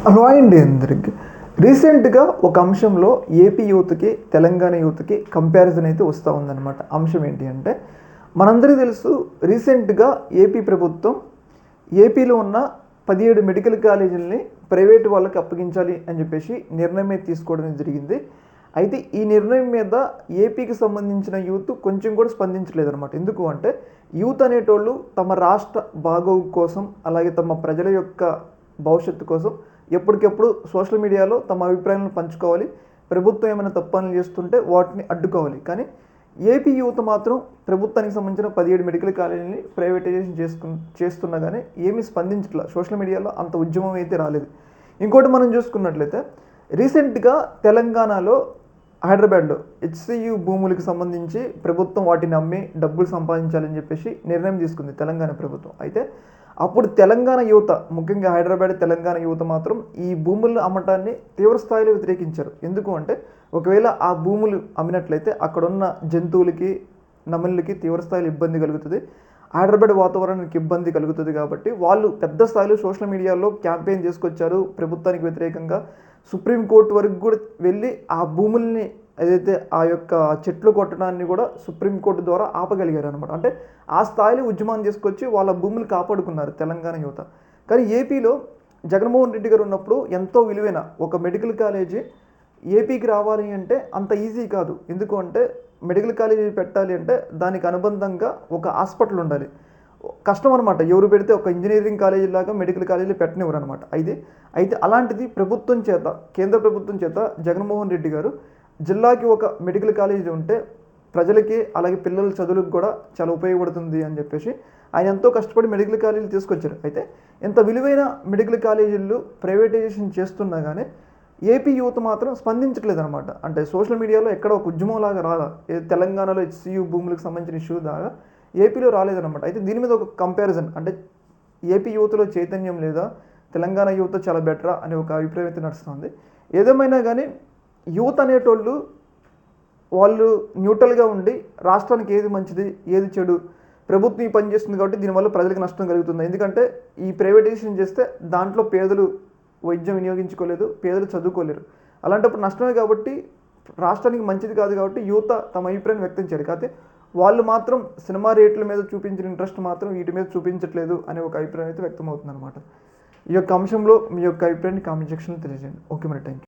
Hello అండి అందరికి. రీసెంట్గా ఒక అంశంలో ఏపీ యూత్కి తెలంగాణ యూత్కి కంపారిజన్ అయితే వస్తూ ఉందన్నమాట. అంశం ఏంటి అంటే, మనందరికీ తెలుసు, రీసెంట్గా ఏపీ ప్రభుత్వం ఏపీలో ఉన్న 17 మెడికల్ కాలేజీలని ప్రైవేటు వాళ్ళకి అప్పగించాలి అని చెప్పేసి నిర్ణయం అయితే తీసుకోవడం జరిగింది. అయితే ఈ నిర్ణయం మీద ఏపీకి సంబంధించిన యూత్ కొంచెం కూడా స్పందించలేదన్నమాట. ఎందుకు అంటే, యూత్ అనేటోళ్ళు తమ రాష్ట్ర బాగోగు కోసం, అలాగే తమ ప్రజల యొక్క భవిష్యత్తు కోసం ఎప్పటికెప్పుడు సోషల్ మీడియాలో తమ అభిప్రాయాలను పంచుకోవాలి. ప్రభుత్వం ఏమైనా తప్పు పనులు చేస్తుంటే వాటిని అడ్డుకోవాలి. కానీ ఏపీ యువత మాత్రం ప్రభుత్వానికి సంబంధించిన 17 మెడికల్ కాలేజీని ప్రైవేటైజేషన్ చేస్తున్నా కానీ ఏమీ స్పందించట్లా. సోషల్ మీడియాలో అంత ఉద్యమం అయితే రాలేదు. ఇంకోటి మనం చూసుకున్నట్లయితే, రీసెంట్గా తెలంగాణలో హైదరాబాద్లో హెచ్సియు భూములకు సంబంధించి ప్రభుత్వం వాటిని అమ్మి డబ్బులు సంపాదించాలని చెప్పేసి నిర్ణయం తీసుకుంది తెలంగాణ ప్రభుత్వం. అయితే అప్పుడు తెలంగాణ యువత, ముఖ్యంగా హైదరాబాద్ తెలంగాణ యువత మాత్రం ఈ భూములను అమ్మటాన్ని తీవ్ర స్థాయిలో వ్యతిరేకించారు. ఎందుకు అంటే, ఒకవేళ ఆ భూములు అమ్మినట్లయితే అక్కడున్న జంతువులకి, నమలులకి తీవ్ర స్థాయిలో ఇబ్బంది కలుగుతుంది, హైదరాబాద్ వాతావరణానికి ఇబ్బంది కలుగుతుంది. కాబట్టి వాళ్ళు పెద్ద స్థాయిలో సోషల్ మీడియాలో క్యాంపెయిన్ చేసుకొచ్చారు ప్రభుత్వానికి వ్యతిరేకంగా. సుప్రీంకోర్టు వరకు కూడా వెళ్ళి ఆ భూముల్ని, ఏదైతే ఆ యొక్క చెట్లు కొట్టడాన్ని కూడా సుప్రీంకోర్టు ద్వారా ఆపగలిగారు అనమాట. అంటే ఆ స్థాయిలో ఉద్యమాన్ని తీసుకొచ్చి వాళ్ళ భూములు కాపాడుకున్నారు తెలంగాణ యువత. కానీ ఏపీలో జగన్మోహన్ రెడ్డి గారు ఉన్నప్పుడు ఎంతో విలువైన ఒక మెడికల్ కాలేజీ ఏపీకి రావాలి అంటే అంత ఈజీ కాదు. ఎందుకు అంటే, మెడికల్ కాలేజీ పెట్టాలి అంటే దానికి అనుబంధంగా ఒక హాస్పిటల్ ఉండాలి. కష్టం అనమాట. ఎవరు పెడితే ఒక ఇంజనీరింగ్ కాలేజీ లాగా మెడికల్ కాలేజీలు పెట్టనివ్వరు అనమాట. అయితే అలాంటిది ప్రభుత్వం చేత, కేంద్ర ప్రభుత్వం చేత జగన్మోహన్ రెడ్డి గారు జిల్లాకి ఒక మెడికల్ కాలేజీ ఉంటే ప్రజలకి, అలాగే పిల్లల చదువులకు కూడా చాలా ఉపయోగపడుతుంది అని చెప్పేసి ఆయన ఎంతో కష్టపడి మెడికల్ కాలేజీలు తీసుకొచ్చారు. అయితే ఇంత విలువైన మెడికల్ కాలేజీలు ప్రైవేటైజేషన్ చేస్తున్నా కానీ ఏపీ యువత మాత్రం స్పందించట్లేదు అనమాట. అంటే సోషల్ మీడియాలో ఎక్కడ ఒక ఉద్యమం లాగా రాలా. తెలంగాణలో హెచ్సియు భూములకు సంబంధించిన ఇష్యూ దాకా ఏపీలో రాలేదన్నమాట. అయితే దీని మీద ఒక కంపారిజన్, అంటే ఏపీ యువతలో చైతన్యం లేదా, తెలంగాణ యువత చాలా బెటరా అనే ఒక అభిప్రాయం అయితే నడుస్తుంది. ఏదేమైనా కానీ యూత్ అనేటోళ్ళు వాళ్ళు న్యూట్రల్గా ఉండి రాష్ట్రానికి ఏది మంచిది, ఏది చెడు, ప్రభుత్వం ఈ పని చేస్తుంది కాబట్టి దీనివల్ల ప్రజలకు నష్టం కలుగుతుంది. ఎందుకంటే ఈ ప్రైవేటైజేషన్ చేస్తే దాంట్లో పేదలు వైద్యం వినియోగించుకోలేదు, పేదలు చదువుకోలేరు. అలాంటప్పుడు నష్టమే. కాబట్టి రాష్ట్రానికి మంచిది కాదు. కాబట్టి యువత తమ అభిప్రాయం వ్యక్తం చేయాలి. కాకపోతే వాళ్ళు మాత్రం సినిమా రేట్ల మీద చూపించిన ఇంట్రెస్ట్ మాత్రం వీటి మీద చూపించట్లేదు అనే ఒక అభిప్రాయం అయితే వ్యక్తం అవుతుంది అనమాట. ఈ యొక్క అంశంలో మీ యొక్క అభిప్రాయాన్ని కామెంట్ సెక్షన్లో తెలియజేయండి. ఓకే మరి, థ్యాంక్ యూ.